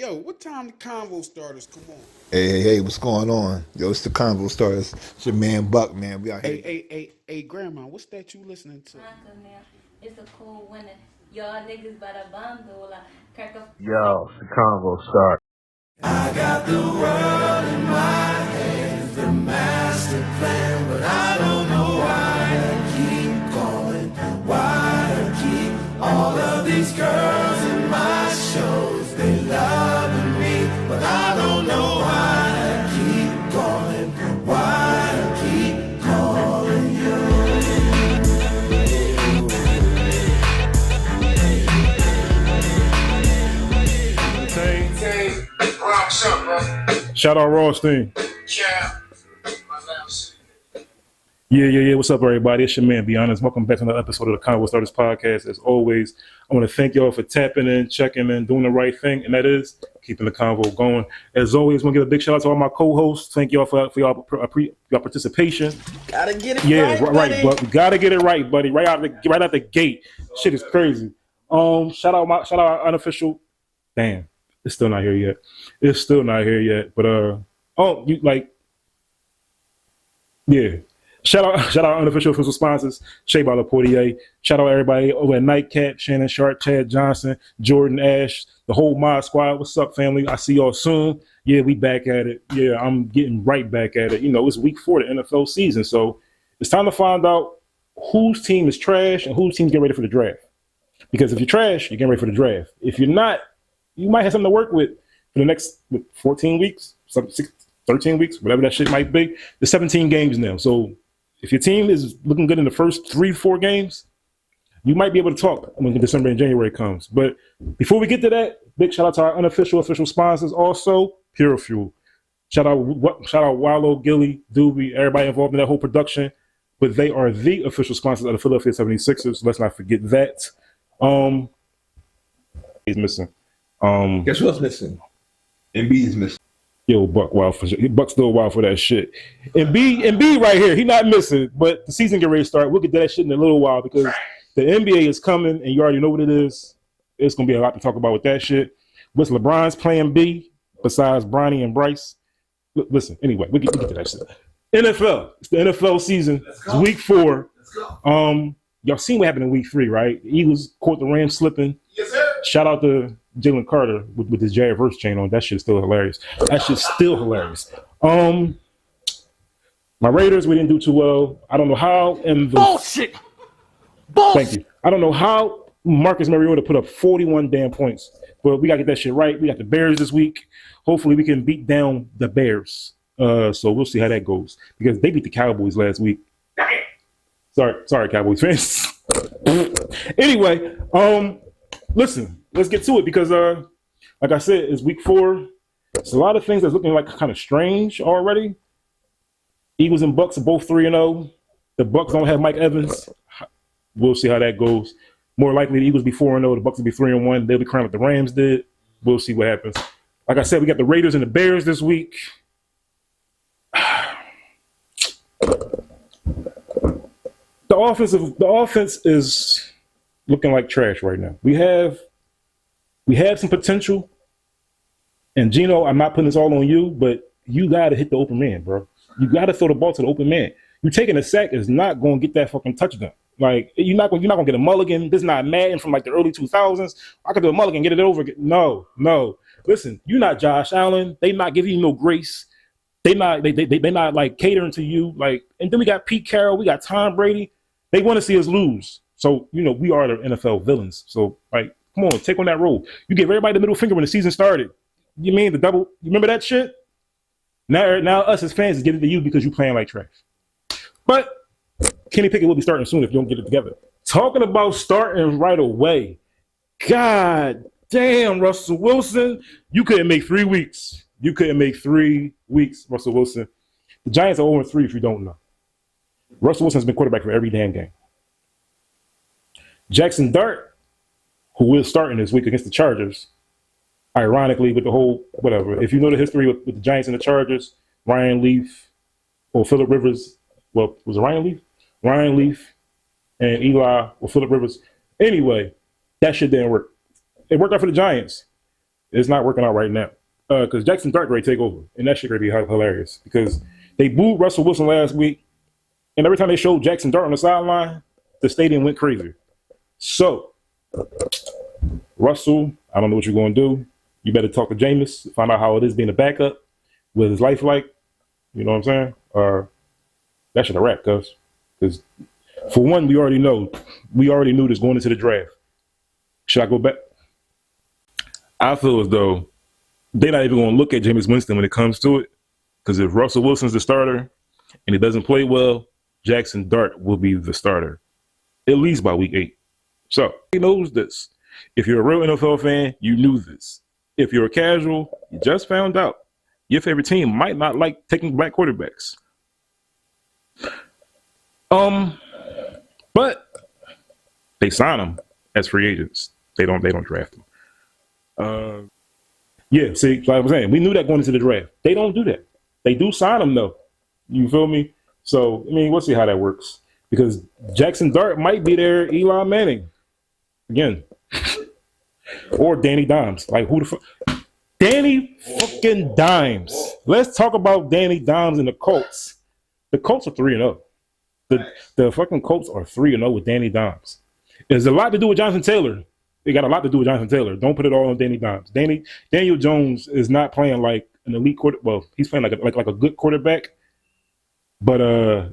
Yo, what time the convo starters? Come on. Hey, what's going on? Yo, it's the Convo Stars. It's your man Buck, man. We out Hey, here. hey, hey, hey, Grandma, what's that you listening to? It's a cool winner. Y'all niggas better bundle. Crack a Yo, it's the Convo Star. Shout out Rothstein. Yeah. Yeah. What's up, everybody? It's your man, Be Honest. Welcome back to another episode of the Convo Starters Podcast. As always, I want to thank y'all for tapping in, checking in, doing the right thing, and that is keeping the convo going. As always, I want to give a big shout out to all my co-hosts. Thank y'all for y'all participation. Gotta get it right, but we gotta get it right, buddy. Right out the gate. Shit is crazy. Shout out our unofficial. Damn, it's still not here yet. But yeah. Shout out our unofficial official sponsors, Shea by LaPortier. Shout out everybody over at Nightcap, Shannon Sharp, Chad Johnson, Jordan Ash, the whole Mod Squad. What's up, family? I see y'all soon. Yeah, we back at it. Yeah, I'm getting right back at it. You know, it's week 4 of the NFL season, so it's time to find out whose team is trash and whose team's getting ready for the draft. Because if you're trash, you're getting ready for the draft. If you're not, you might have something to work with for the next 14 weeks, 13 weeks, whatever that shit might be. There's 17 games now, so if your team is looking good in the first 3-4 games, you might be able to talk when December and January comes. But before we get to that, big shout out to our unofficial official sponsors. Also, Pure Fuel. Shout out Wallow, Gilly, Doobie, everybody involved in that whole production. But they are the official sponsors of the Philadelphia 76ers. Let's not forget that. He's missing. Guess what's missing? Embiid's missing. Yo, Buck's still wild for that shit. And B right here, he not missing, but the season get ready to start. We'll get to that shit in a little while because the NBA is coming and you already know what it is. It's gonna be a lot to talk about with that shit. What's LeBron's plan B besides Bronny and Bryce? Listen, anyway, we get to that shit. NFL, it's the NFL season. It's week 4. Y'all seen what happened in week 3, right? The Eagles caught the Rams slipping. Yes, sir. Shout out to Jalen Carter with his Jared Verse chain on. That shit's still hilarious. My Raiders, we didn't do too well. I don't know how. Bullshit. Thank you. I don't know how Marcus Mariota put up 41 damn points. But we got to get that shit right. We got the Bears this week. Hopefully we can beat down the Bears. So we'll see how that goes. Because they beat the Cowboys last week. Sorry, Cowboys fans. Anyway, listen, let's get to it because, like I said, it's week 4. There's a lot of things that's looking like kind of strange already. Eagles and Bucks are both 3-0. The Bucks don't have Mike Evans. We'll see how that goes. More likely, the Eagles be 4-0. The Bucks will be 3-1. They'll be crying like the Rams did. We'll see what happens. Like I said, we got the Raiders and the Bears this week. The offense is looking like trash right now. We have some potential. And Gino, I'm not putting this all on you, but you got to hit the open man, bro. You got to throw the ball to the open man. You taking a sack is not going to get that fucking touchdown. Like you're not going to get a mulligan. This is not Madden from like the early 2000s. I could do a mulligan, get it over. No. Listen, you're not Josh Allen. They not giving you no grace. They not like catering to you. Like, and then we got Pete Carroll. We got Tom Brady. They want to see us lose. So, you know, we are the NFL villains. So, like, come on, take on that role. You gave everybody the middle finger when the season started. You mean the double? You remember that shit? Now us as fans is giving it to you because you playing like trash. But Kenny Pickett will be starting soon if you don't get it together. Talking about starting right away. God damn, Russell Wilson. You couldn't make 3 weeks. Russell Wilson. The Giants are 0-3 if you don't know. Russell Wilson's been quarterback for every damn game. Jackson Dart, who will start in this week against the Chargers, ironically, with the whole whatever. If you know the history with the Giants and the Chargers, Ryan Leaf or Phillip Rivers. Well, was it Ryan Leaf? Ryan Leaf and Eli or Phillip Rivers. Anyway, that shit didn't work. It worked out for the Giants. It's not working out right now. Because Jackson Dart ready to take over. And that shit gonna be hilarious. Because they booed Russell Wilson last week. And every time they showed Jackson Dart on the sideline, the stadium went crazy. So, Russell, I don't know what you're going to do. You better talk to Jameis, find out how it is being a backup, what his life like. You know what I'm saying? That should have wrapped, cuz. Because, for one, we already knew this going into the draft. Should I go back? I feel as though they're not even going to look at Jameis Winston when it comes to it. Because if Russell Wilson's the starter and he doesn't play well, Jackson Dart will be the starter, at least by week 8. So he knows this. If you're a real NFL fan, you knew this. If you're a casual, you just found out. Your favorite team might not like taking black quarterbacks. But they sign them as free agents. They don't draft them. Yeah, see, like I was saying, we knew that going into the draft. They don't do that. They do sign them though. You feel me? So, I mean, we'll see how that works. Because Jackson Dart might be their Eli Manning. Again. Or Danny Dimes. Like, who the fuck? Danny fucking Dimes. Let's talk about Danny Dimes and the Colts. The Colts are 3-0. The fucking Colts are 3-0 with Danny Dimes. There's a lot to do with Jonathan Taylor. They got a lot to do with Jonathan Taylor. Don't put it all on Danny Dimes. Daniel Jones is not playing like an elite quarterback. Well, he's playing like a good quarterback. But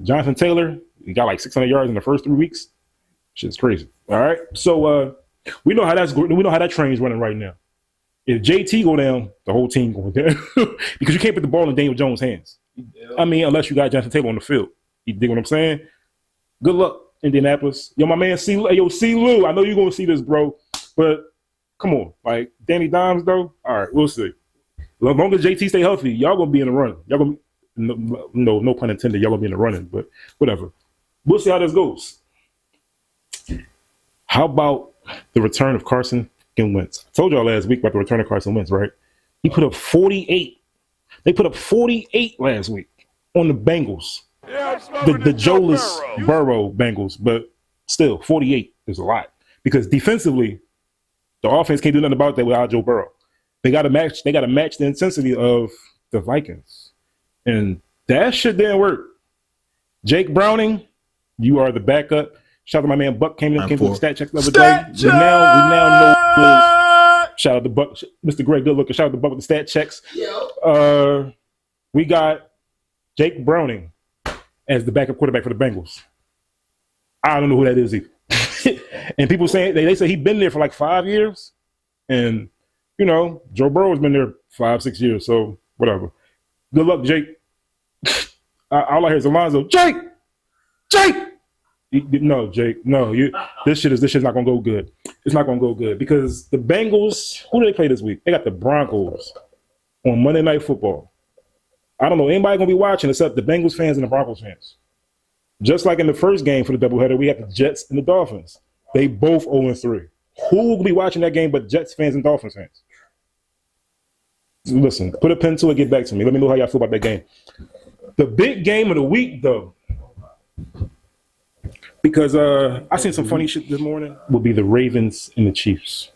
Jonathan Taylor, he got like 600 yards in the first 3 weeks. Shit's crazy. All right. So we know how that train's running right now. If JT go down, the whole team going down. Because you can't put the ball in Daniel Jones' hands. I mean, unless you got Jonathan Taylor on the field. You dig what I'm saying? Good luck, Indianapolis. Yo, my man C. Lou, I know you're gonna see this, bro. But come on. Like Danny Dimes, though. All right, we'll see. As long as JT stay healthy, y'all gonna be in the run. Y'all gonna no pun intended, y'all gonna be in the running, but whatever. We'll see how this goes. How about the return of Carson Wentz? I told y'all last week about the return of Carson Wentz, right? He put up 48. They put up 48 last week on the Bengals. Yeah, the Joeless Burrow Bengals, but still 48 is a lot because defensively, the offense can't do nothing about that without Joe Burrow. They got to match the intensity of the Vikings, and that shit didn't work. Jake Browning, you are the backup. Shout out to my man Buck came to the stat check the other day. We now know. Shout out to Buck, Mr. Greg Goodlooker. Shout out to Buck with the stat checks. We got Jake Browning as the backup quarterback for the Bengals. I don't know who that is either. And people saying they say he's been there for like 5 years, and you know Joe Burrow has been there 5-6 years. So whatever. Good luck, Jake. All I hear is Alonzo. Jake. No, Jake. No, this shit's not gonna go good. It's not gonna go good because the Bengals. Who do they play this week? They got the Broncos on Monday Night Football. I don't know anybody gonna be watching except the Bengals fans and the Broncos fans. Just like in the first game for the doubleheader, we have the Jets and the Dolphins. They both 0-3. Who will be watching that game but Jets fans and Dolphins fans? Listen, put a pen to it, get back to me. Let me know how y'all feel about that game. The big game of the week, though, because I seen some funny shit this morning, will be the Ravens and the Chiefs.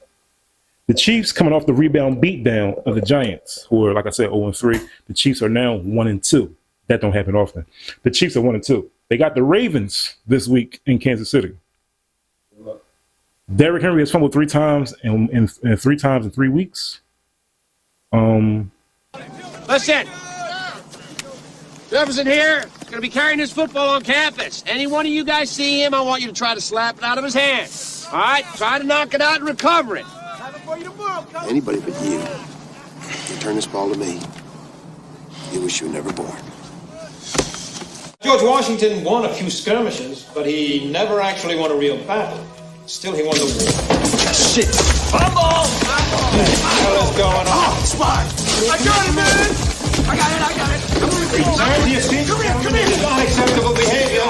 The Chiefs coming off the rebound beatdown of the Giants, who are, like I said, 0-3. The Chiefs are now 1-2. That don't happen often. The Chiefs are 1-2. They got the Ravens this week in Kansas City. Derrick Henry has fumbled 3 times and 3 times in 3 weeks. Listen, Jefferson here is going to be carrying his football on campus. Any one of you guys see him, I want you to try to slap it out of his hand. All right? Try to knock it out and recover it. Anybody but you. Return this ball to me. You wish you were never born. George Washington won a few skirmishes, but he never actually won a real battle. Still, he won the war. Shit! Fumble! What the hell is going on? Spot! I got it, man! I got it! Come on, Return to your seat. Come here! It's unacceptable behavior.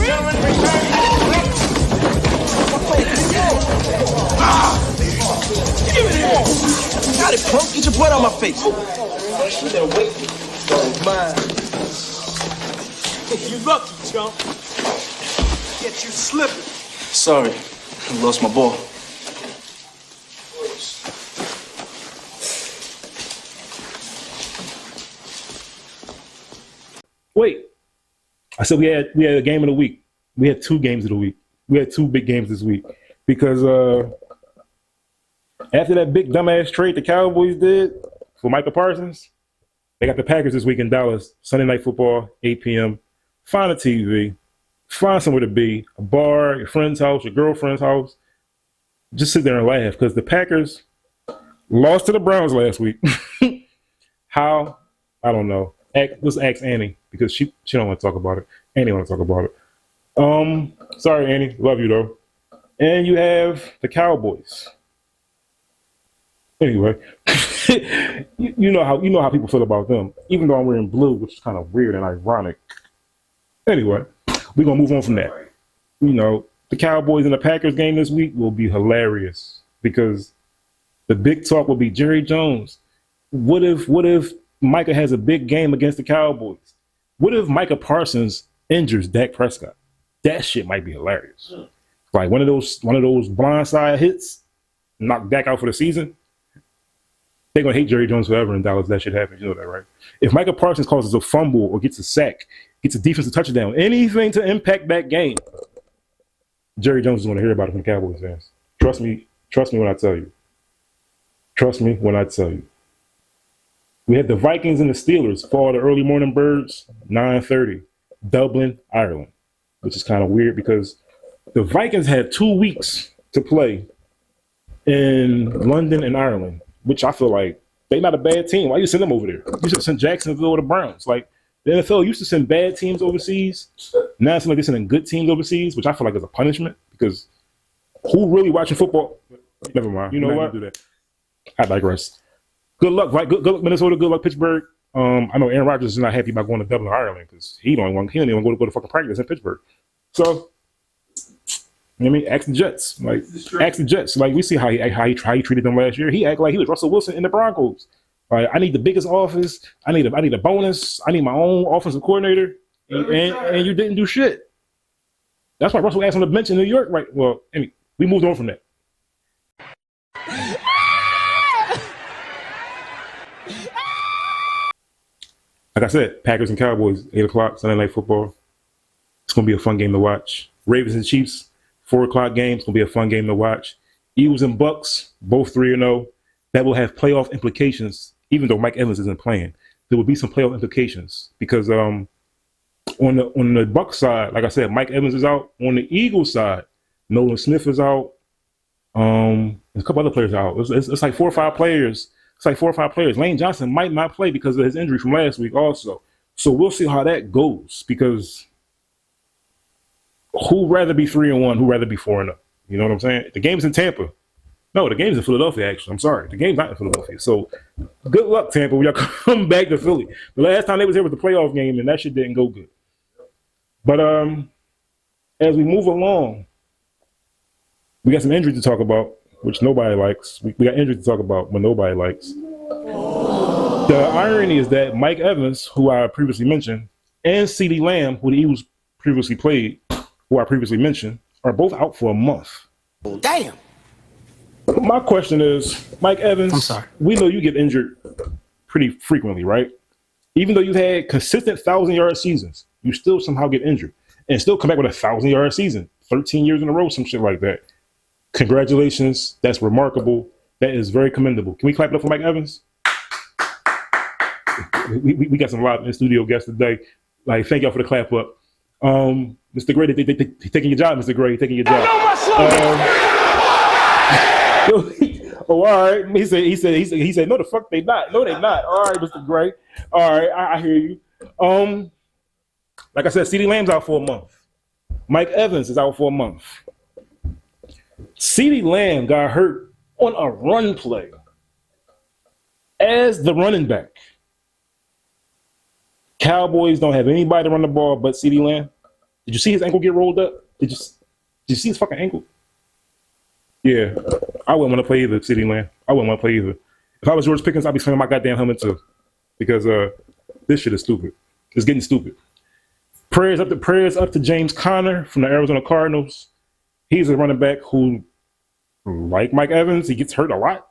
Gentlemen, Give it here! Got it, punk! Get your blood on my face! You better wait. Mine. You lucky, chump. Get you slipping. Sorry, I lost my ball. Wait, I said we had a game of the week. We had 2 games of the week. We had 2 big games this week because after that big dumbass trade the Cowboys did for Micah Parsons, they got the Packers this week in Dallas. Sunday Night Football, 8 p.m. Find a TV, find somewhere to be, a bar, your friend's house, your girlfriend's house. Just sit there and laugh because the Packers lost to the Browns last week. How? I don't know. Let's ask Annie because she don't want to talk about it. Annie want to talk about it. Sorry, Annie. Love you though. And you have the Cowboys. Anyway, you know how people feel about them. Even though I'm wearing blue, which is kind of weird and ironic. Anyway, we're gonna move on from that. You know, the Cowboys and the Packers game this week will be hilarious because the big talk will be Jerry Jones. What if Micah has a big game against the Cowboys? What if Micah Parsons injures Dak Prescott? That shit might be hilarious. Like one of those blindside hits, knock Dak out for the season. They're gonna hate Jerry Jones forever in Dallas. That shit happens. You know that, right? If Micah Parsons causes a fumble or gets a sack, gets a defensive touchdown, anything to impact that game, Jerry Jones is gonna hear about it from Cowboys fans. Trust me when I tell you. Trust me when I tell you. We had the Vikings and the Steelers fall the early morning birds, 9:30, Dublin, Ireland, which is kind of weird because the Vikings had 2 weeks to play in London and Ireland, which I feel like they're not a bad team. Why you send them over there? You should send Jacksonville or the Browns. Like the NFL used to send bad teams overseas. Now it's like they're sending good teams overseas, which I feel like is a punishment because who really watching football? Never mind. You know what? Do that. I digress. Good luck, right? Good luck, Minnesota. Good luck, Pittsburgh. I know Aaron Rodgers is not happy about going to Dublin, Ireland, because he don't even want to go to fucking practice in Pittsburgh. So, I mean, ask the Jets. Like, ask the Jets. Like, we see how he treated them last year. He acted like he was Russell Wilson in the Broncos. Like, I need the biggest office. I need a bonus. I need my own offensive coordinator. And you didn't do shit. That's why Russell asked on the bench in New York. Right? Well, anyway, we moved on from that. Like I said, Packers and Cowboys, 8 o'clock, Sunday Night Football. It's going to be a fun game to watch. Ravens and Chiefs, 4 o'clock game. It's going to be a fun game to watch. Eagles and Bucks, both 3-0. That will have playoff implications, even though Mike Evans isn't playing. There will be some playoff implications because on the Bucks side, like I said, Mike Evans is out. On the Eagles side, Nolan Smith is out. A couple other players are out. It's like 4 or 5 players. It's like 4 or 5 players. Lane Johnson might not play because of his injury from last week also. So we'll see how that goes because who'd rather be 3-1, who'd rather be 4-0? You know what I'm saying? The game's in Tampa. No, the game's in Philadelphia, actually. I'm sorry. The game's not in Philadelphia. So good luck, Tampa, when y'all come back to Philly. The last time they was here was the playoff game, and that shit didn't go good. But as we move along, we got some injuries to talk about, which nobody likes. We got injuries to talk about, but nobody likes. The irony is that Mike Evans, who I previously mentioned, and CeeDee Lamb, who the Eagles previously played, who I previously mentioned, are both out for a month. Damn. My question is, Mike Evans, I'm sorry. We know you get injured pretty frequently, right? Even though you've had consistent 1,000-yard seasons, you still somehow get injured and still come back with a 1,000-yard season, 13 years in a row, some shit like that. Congratulations. That's remarkable. That is very commendable. Can we clap it up for Mike Evans? We got some live in studio guests today. Like, thank y'all for the clap up. Mr. Gray, they taking your job, Mr. Gray, taking your job. Oh, all right. He said, no, the fuck they not. No, they not. All right, Mr. Gray. All right, I hear you. Like I said, CeeDee Lamb's out for a month. Mike Evans is out for a month. CeeDee Lamb got hurt on a run play as the running back. Cowboys don't have anybody to run the ball but CeeDee Lamb. Did you see his ankle get rolled up? Did you see his fucking ankle? Yeah, I wouldn't want to play either, CeeDee Lamb. I wouldn't want to play either. If I was George Pickens, I'd be swinging my goddamn helmet too, because this shit is stupid. It's getting stupid. Prayers up to James Conner from the Arizona Cardinals. He's a running back who, like Mike Evans, he gets hurt a lot.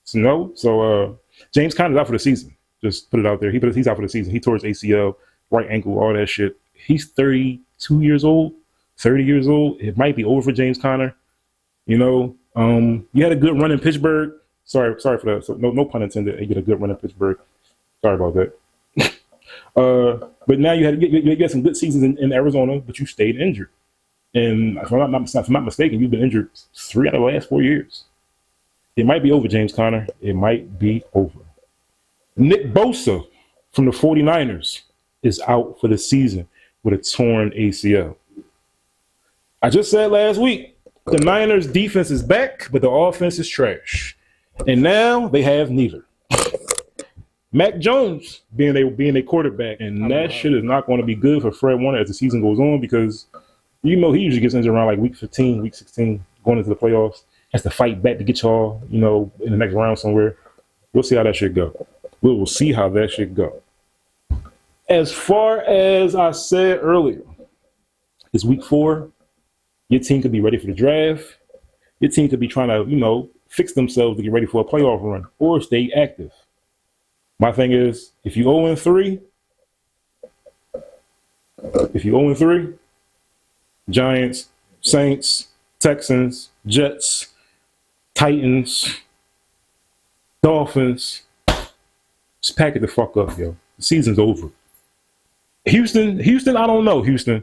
So James Conner's out for the season. Just put it out there. He's out for the season. He tore his ACL. right ankle, all that shit. He's 32 years old, 30 years old. It might be over for James Conner. You know, you had a good run in Pittsburgh. Sorry for that. So no pun intended. You get a good run in Pittsburgh. Sorry about that. But now you had some good seasons in Arizona, but you stayed injured. And if I'm not mistaken, you've been injured 3 out of the last 4 years. It might be over, James Conner. It might be over. Nick Bosa from the 49ers is out for the season with a torn ACL. I just said last week, the Niners defense is back, but the offense is trash. And now they have neither. Mac Jones being a quarterback, and that shit is not going to be good for Fred Warner as the season goes on, because you know he usually gets injured around like week 15, week 16, going into the playoffs. Has to fight back to get y'all, you know, in the next round somewhere. We'll see how that shit go. We will see how that shit go. As far as I said earlier, it's week 4. Your team could be ready for the draft. Your team could be trying to, you know, fix themselves to get ready for a playoff run or stay active. My thing is, if you 0-3, Giants, Saints, Texans, Jets, Titans, Dolphins, just pack it the fuck up, yo. The season's over. Houston, I don't know, Houston.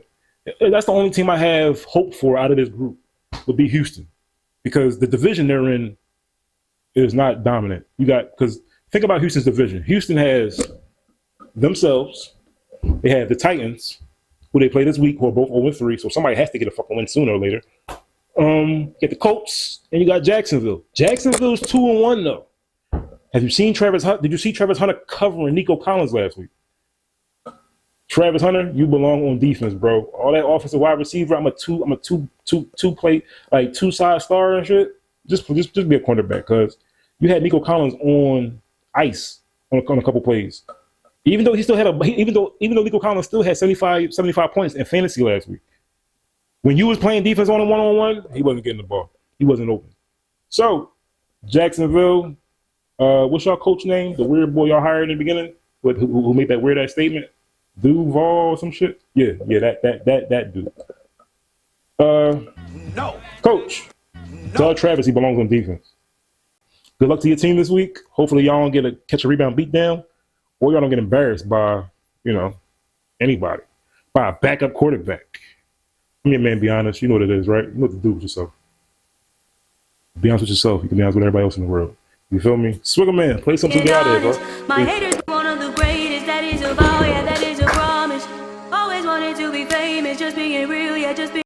That's the only team I have hope for out of this group would be Houston, because the division they're in is not dominant. Because think about Houston's division. Houston has themselves. They have the Titans, who they play this week, who are both 0-3, so somebody has to get a fucking win sooner or later. Get the Colts, and you got Jacksonville. Jacksonville's 2-1 though. Have you seen Travis Hunter? Did you see Travis Hunter covering Nico Collins last week? Travis Hunter, you belong on defense, bro. All that offensive wide receiver, I'm a two play, like 2-side star and shit. Just be a cornerback, because you had Nico Collins on ice on a couple plays. Even though he still had even though Nico Collins still had 75 points in fantasy last week. When you was playing defense on a one-on-one, he wasn't getting the ball. He wasn't open. So, Jacksonville, what's y'all coach name? The weird boy y'all hired in the beginning, who made that weird-ass statement? Duval or some shit? Yeah, that dude. No. Coach, tell Travis he belongs on defense. Good luck to your team this week. Hopefully y'all don't catch a rebound beat down, or y'all don't get embarrassed by, you know, anybody. By a backup quarterback. I mean, man, be honest. You know what it is, right? You know what to do with yourself. Be honest with yourself. You can be honest with everybody else in the world. You feel me? Swigger man, play something to get out of here, bro. My haters one of the greatest, that is a vow, yeah, that is a promise. Always wanted to be famous, just being real, yeah, just being